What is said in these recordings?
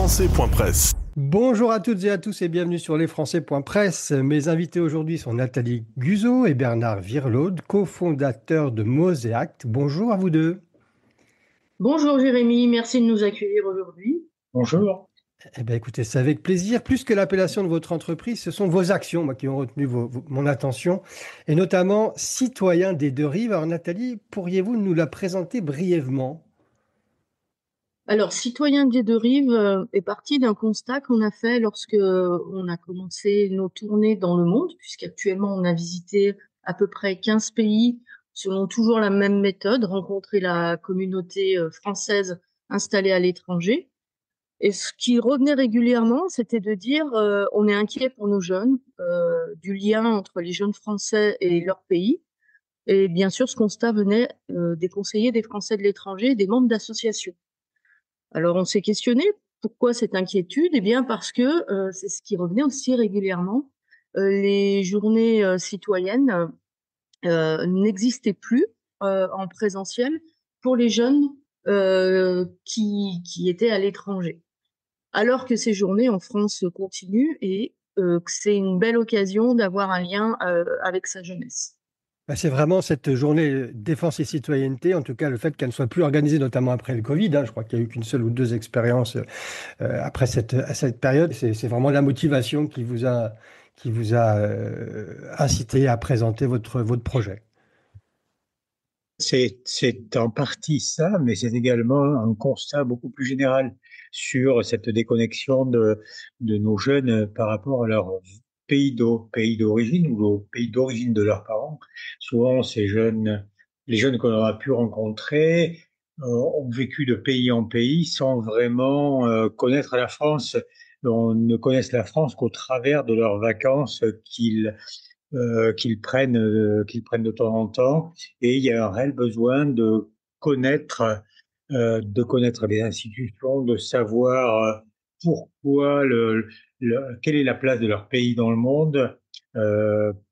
lesfrançais.presse. Bonjour à toutes et à tous et bienvenue sur lesfrançais.presse. Mes invités aujourd'hui sont Nathalie Guzot et Bernard Virlaude, cofondateurs de Moséacte. Bonjour à vous deux. Bonjour Jérémy, merci de nous accueillir aujourd'hui. Bonjour. Eh bien, écoutez, c'est avec plaisir. Plus que l'appellation de votre entreprise, ce sont vos actions qui ont retenu mon attention, et notamment Citoyens des Deux Rives. Alors Nathalie, pourriez-vous nous la présenter brièvement ? Alors, Citoyens des Deux Rives est parti d'un constat qu'on a fait lorsque on a commencé nos tournées dans le monde, puisqu'actuellement on a visité à peu près 15 pays selon toujours la même méthode, rencontrer la communauté française installée à l'étranger. Et ce qui revenait régulièrement, c'était de dire on est inquiet pour nos jeunes, du lien entre les jeunes Français et leur pays. Et bien sûr, ce constat venait des conseillers des Français de l'étranger et des membres d'associations. Alors, on s'est questionné pourquoi cette inquiétude? Eh bien, parce que c'est ce qui revenait aussi régulièrement. Les journées citoyennes n'existaient plus en présentiel pour les jeunes qui étaient à l'étranger. Alors que ces journées en France continuent et que c'est une belle occasion d'avoir un lien avec sa jeunesse. C'est vraiment cette journée défense et citoyenneté, en tout cas le fait qu'elle ne soit plus organisée, notamment après le Covid. Je crois qu'il n'y a eu qu'une seule ou deux expériences après cette période. C'est vraiment la motivation qui vous a incité à présenter votre projet. C'est en partie ça, mais c'est également un constat beaucoup plus général sur cette déconnexion de nos jeunes par rapport à leur pays d'origine ou au pays d'origine de leurs parents. Souvent, les jeunes qu'on a pu rencontrer, ont vécu de pays en pays sans vraiment connaître la France. On ne connaissent la France qu'au travers de leurs vacances qu'ils prennent de temps en temps, et il y a un réel besoin de connaître les institutions, de savoir pourquoi quelle est la place de leur pays dans le monde,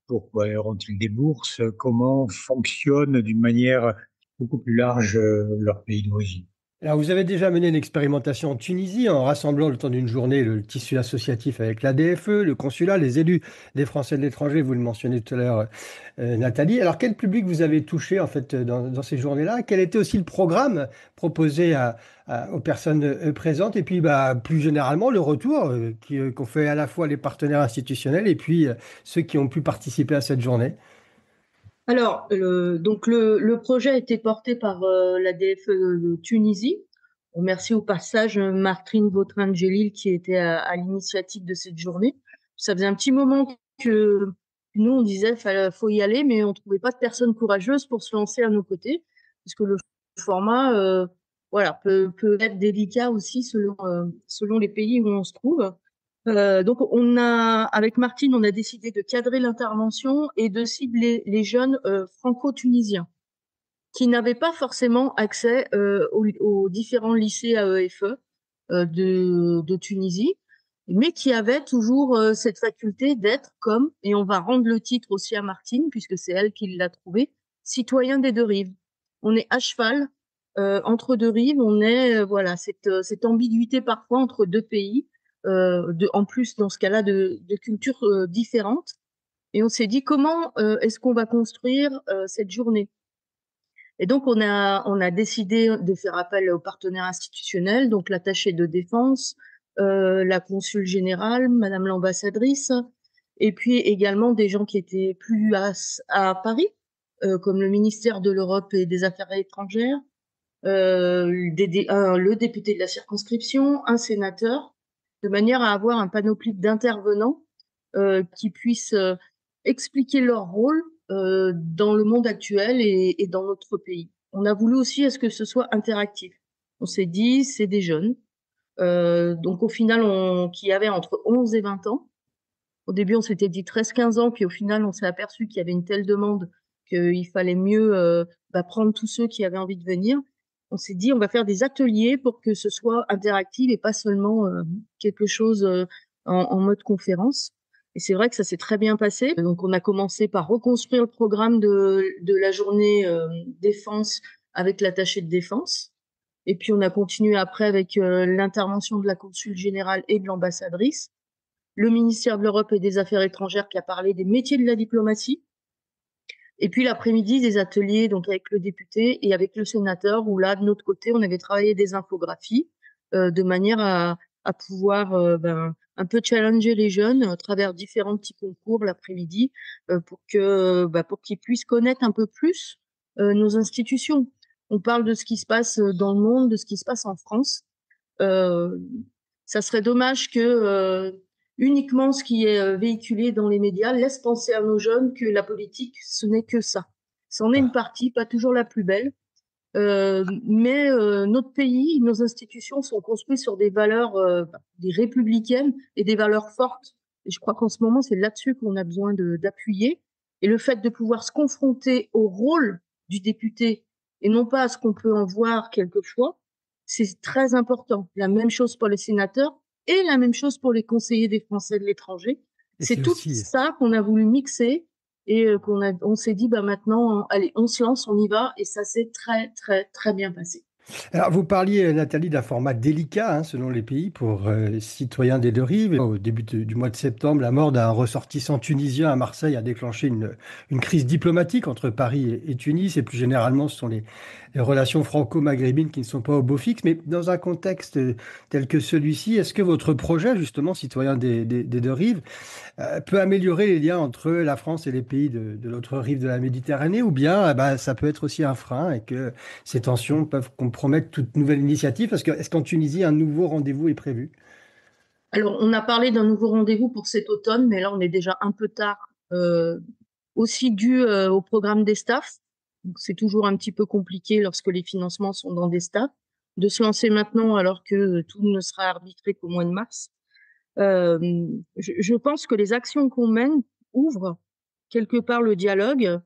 pourquoi ont-ils des bourses, comment fonctionne d'une manière beaucoup plus large leur pays d'origine. Alors, vous avez déjà mené une expérimentation en Tunisie en rassemblant le temps d'une journée le tissu associatif avec l'ADFE, le consulat, les élus des Français de l'étranger, vous le mentionnez tout à l'heure, Nathalie. Alors, quel public vous avez touché en fait dans ces journées-là? Quel était aussi le programme proposé aux personnes présentes? Et puis, plus généralement, le retour qu'ont fait à la fois les partenaires institutionnels et puis ceux qui ont pu participer à cette journée? Alors, le projet a été porté par l'ADF de Tunisie. On remercie au passage Martine Vautrin-Djelil qui était à l'initiative de cette journée. Ça faisait un petit moment que nous, on disait faut y aller, mais on trouvait pas de personnes courageuses pour se lancer à nos côtés, parce que le format peut être délicat aussi selon les pays où on se trouve. Donc, avec Martine, on a décidé de cadrer l'intervention et de cibler les jeunes franco-tunisiens qui n'avaient pas forcément accès aux différents lycées AEFE de Tunisie, mais qui avaient toujours cette faculté d'être comme, et on va rendre le titre aussi à Martine, puisque c'est elle qui l'a trouvé, citoyen des deux rives. On est à cheval entre deux rives, on est cette ambiguïté parfois entre deux pays, en plus dans ce cas-là de cultures différentes. Et on s'est dit comment est-ce qu'on va construire cette journée. Et donc on a décidé de faire appel aux partenaires institutionnels, donc l'attaché de défense, la consul générale, Madame l'ambassadrice, et puis également des gens qui étaient plus à Paris, comme le ministère de l'Europe et des Affaires étrangères, le député de la circonscription, un sénateur, de manière à avoir un panoplie d'intervenants qui puissent expliquer leur rôle dans le monde actuel et dans notre pays. On a voulu aussi à ce que ce soit interactif. On s'est dit, c'est des jeunes, donc au final, qui avaient entre 11 et 20 ans. Au début, on s'était dit 13-15 ans, puis au final, on s'est aperçu qu'il y avait une telle demande qu'il fallait mieux prendre tous ceux qui avaient envie de venir. On s'est dit, on va faire des ateliers pour que ce soit interactif et pas seulement quelque chose en mode conférence. Et c'est vrai que ça s'est très bien passé. Donc, on a commencé par reconstruire le programme de la journée défense avec l'attaché de défense. Et puis on a continué après avec l'intervention de la consul générale et de l'ambassadrice, le ministère de l'Europe et des Affaires étrangères qui a parlé des métiers de la diplomatie, et puis l'après-midi des ateliers donc avec le député et avec le sénateur où là de notre côté on avait travaillé des infographies de manière à pouvoir un peu challenger les jeunes à travers différents petits concours l'après-midi pour qu'ils puissent connaître un peu plus nos institutions. On parle de ce qui se passe dans le monde, de ce qui se passe en France. Euh, Ça serait dommage que uniquement ce qui est véhiculé dans les médias laisse penser à nos jeunes que la politique, ce n'est que ça. C'en est une partie, pas toujours la plus belle, mais notre pays, nos institutions sont construites sur des valeurs des républicaines et des valeurs fortes. Et je crois qu'en ce moment, c'est là-dessus qu'on a besoin d'appuyer. Et le fait de pouvoir se confronter au rôle du député et non pas à ce qu'on peut en voir quelquefois, c'est très important. La même chose pour les sénateurs et la même chose pour les conseillers des Français de l'étranger. Et C'est c'est tout aussi ça qu'on a voulu mixer et on s'est dit, bah maintenant, allez, on se lance, on y va, et ça s'est très, très, très bien passé. Alors, vous parliez, Nathalie, d'un format délicat selon les pays pour les citoyens des deux rives. Au début du mois de septembre, la mort d'un ressortissant tunisien à Marseille a déclenché une crise diplomatique entre Paris et Tunis. Et plus généralement, ce sont les relations franco-maghrébines qui ne sont pas au beau fixe. Mais dans un contexte tel que celui-ci, est-ce que votre projet, justement, citoyen des deux rives, peut améliorer les liens entre la France et les pays de l'autre rive de la Méditerranée, ou bien ça peut être aussi un frein et que ces tensions peuvent compromettre toute nouvelle initiative, parce que est-ce qu'en Tunisie, un nouveau rendez-vous est prévu? Alors, on a parlé d'un nouveau rendez-vous pour cet automne, mais là, on est déjà un peu tard, aussi dû au programme des staffs. Donc, c'est toujours un petit peu compliqué lorsque les financements sont dans des staffs, de se lancer maintenant alors que tout ne sera arbitré qu'au mois de mars. Euh, je pense que les actions qu'on mène ouvrent quelque part le dialogue,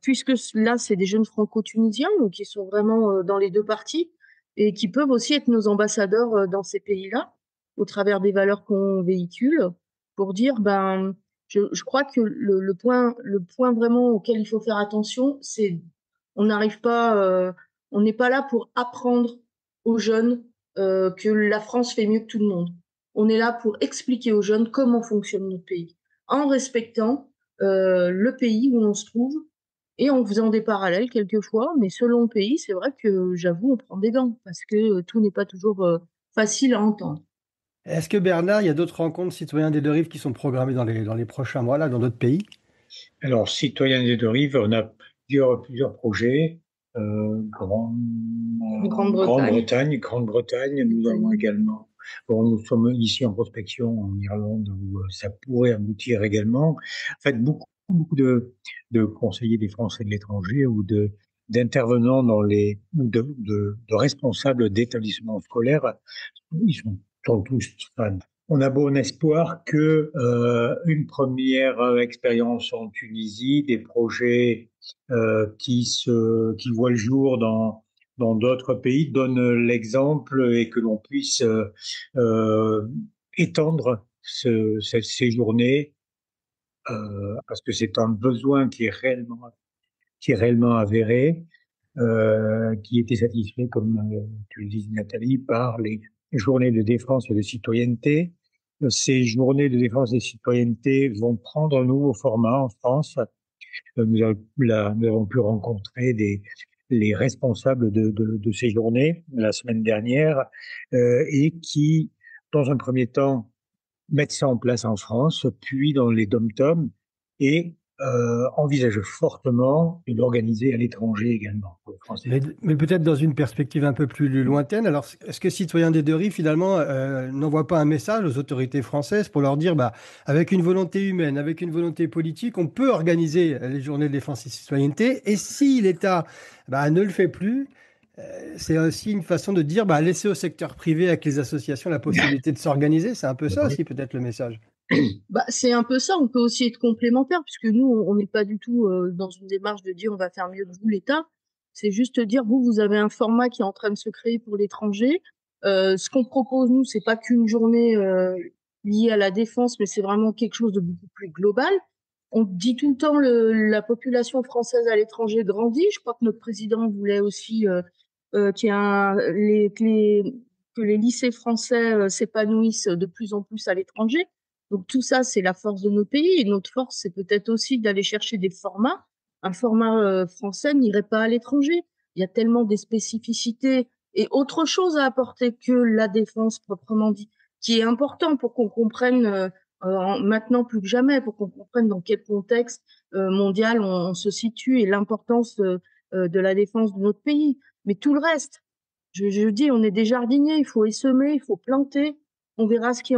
puisque là, c'est des jeunes franco-tunisiens donc qui sont vraiment dans les deux parties et qui peuvent aussi être nos ambassadeurs dans ces pays-là, au travers des valeurs qu'on véhicule, pour dire, je crois que le point vraiment auquel il faut faire attention, c'est on n'arrive pas, on n'est pas là pour apprendre aux jeunes que la France fait mieux que tout le monde. On est là pour expliquer aux jeunes comment fonctionne notre pays, en respectant le pays où on se trouve et en faisant des parallèles quelquefois, mais selon le pays, c'est vrai que j'avoue, on prend des gants parce que tout n'est pas toujours facile à entendre. Est-ce que Bernard, il y a d'autres rencontres citoyens des deux rives qui sont programmées dans les prochains mois, là, dans d'autres pays? Alors, citoyens des deux rives, on a plusieurs projets. Grand, Grande-Bretagne. Grande-Bretagne, nous avons Italie. également, bon, nous sommes ici en prospection en Irlande où ça pourrait aboutir également. En fait, beaucoup de conseillers des Français de l'étranger ou d'intervenants de responsables d'établissements scolaires, sont tous fans. On a bon espoir que une première expérience en Tunisie, des projets qui voient le jour dans d'autres pays donnent l'exemple et que l'on puisse euh, étendre ces journées parce que c'est un besoin qui est réellement avéré, qui était satisfait, comme tu le dis, Nathalie, par les journées de défense et de citoyenneté. Ces journées de défense et de citoyenneté vont prendre un nouveau format en France. Nous avons pu rencontrer les responsables de ces journées la semaine dernière et qui, dans un premier temps, mettent ça en place en France, puis dans les dom-toms et envisagent fortement de l'organiser à l'étranger également pour les Français. Mais peut-être dans une perspective un peu plus lointaine. Alors, est-ce que Citoyens des deux rives, finalement, n'envoie pas un message aux autorités françaises pour leur dire, avec une volonté humaine, avec une volonté politique, on peut organiser les journées de défense et citoyenneté, et si l'État ne le fait plus, c'est aussi une façon de dire, laissez au secteur privé avec les associations la possibilité de s'organiser. C'est un peu ça aussi, peut-être, le message. C'est un peu ça, on peut aussi être complémentaire, puisque nous, on n'est pas du tout dans une démarche de dire on va faire mieux que vous, l'État. C'est juste dire, vous avez un format qui est en train de se créer pour l'étranger. Ce qu'on propose, nous, c'est pas qu'une journée liée à la défense, mais c'est vraiment quelque chose de beaucoup plus global. On dit tout le temps, la population française à l'étranger grandit. Je crois que notre président voulait aussi que les lycées français s'épanouissent de plus en plus à l'étranger. Donc tout ça, c'est la force de nos pays. Et notre force, c'est peut-être aussi d'aller chercher des formats. Un format français n'irait pas à l'étranger. Il y a tellement des spécificités et autre chose à apporter que la défense proprement dit, qui est important pour qu'on comprenne maintenant plus que jamais, pour qu'on comprenne dans quel contexte mondial on se situe et l'importance de la défense de notre pays. Mais tout le reste, je dis, on est des jardiniers, il faut essaimer, il faut planter, on verra ce qui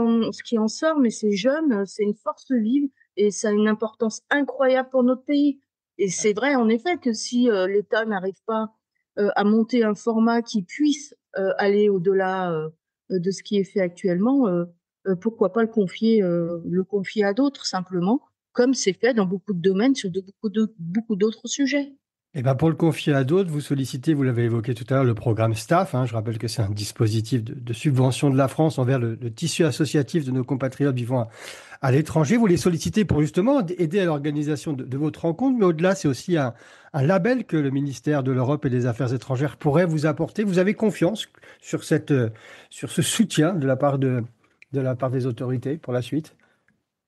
en sort, mais ces jeunes, c'est une force vive et ça a une importance incroyable pour notre pays. Et c'est vrai, en effet, que si l'État n'arrive pas à monter un format qui puisse aller au-delà de ce qui est fait actuellement, pourquoi pas le confier à d'autres simplement, comme c'est fait dans beaucoup de domaines sur beaucoup d'autres sujets. Et ben pour le confier à d'autres, vous sollicitez, vous l'avez évoqué tout à l'heure, le programme STAFF. Je rappelle que c'est un dispositif de subvention de la France envers le tissu associatif de nos compatriotes vivant à l'étranger. Vous les sollicitez pour justement aider à l'organisation de votre rencontre, mais au-delà, c'est aussi un label que le ministère de l'Europe et des Affaires étrangères pourrait vous apporter. Vous avez confiance sur sur ce soutien de la part des autorités pour la suite?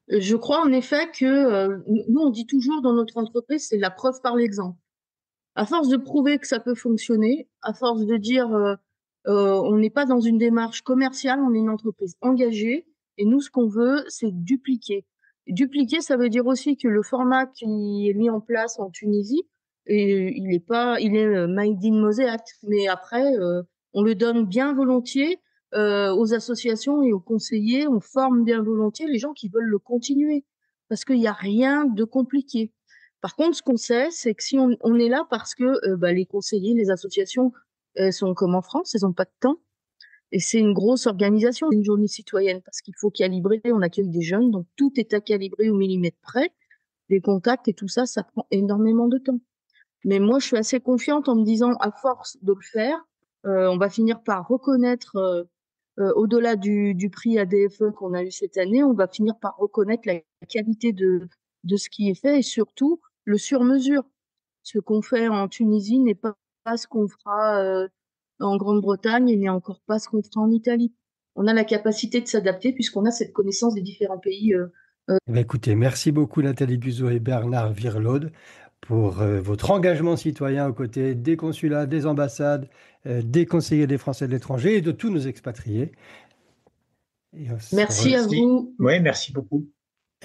Je crois en effet que nous, on dit toujours dans notre entreprise, c'est la preuve par l'exemple. À force de prouver que ça peut fonctionner, à force de dire on n'est pas dans une démarche commerciale, on est une entreprise engagée et nous, ce qu'on veut, c'est dupliquer. Dupliquer, ça veut dire aussi que le format qui est mis en place en Tunisie, et il est made in Mosaic, mais après, on le donne bien volontiers aux associations et aux conseillers, on forme bien volontiers les gens qui veulent le continuer, parce qu'il n'y a rien de compliqué. Par contre, ce qu'on sait, c'est que si on est là parce que les conseillers, les associations, elles sont comme en France, elles n'ont pas de temps. Et c'est une grosse organisation, une journée citoyenne, parce qu'il faut calibrer, on accueille des jeunes, donc tout est à calibrer au millimètre près. Les contacts et tout ça, ça prend énormément de temps. Mais moi, je suis assez confiante en me disant, à force de le faire, on va finir par reconnaître, au-delà du prix ADFE qu'on a eu cette année, on va finir par reconnaître la qualité de ce qui est fait et surtout le sur-mesure. Ce qu'on fait en Tunisie n'est pas ce qu'on fera en Grande-Bretagne et n'est encore pas ce qu'on fera en Italie. On a la capacité de s'adapter puisqu'on a cette connaissance des différents pays. Eh bien, écoutez, merci beaucoup Nathalie Buzot et Bernard Virlaude pour votre engagement citoyen aux côtés des consulats, des ambassades, des conseillers des Français de l'étranger et de tous nos expatriés. Merci à vous. Oui, merci beaucoup.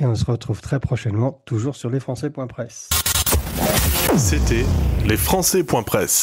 Et on se retrouve très prochainement, toujours sur lesfrançais.press. C'était lesfrançais.press.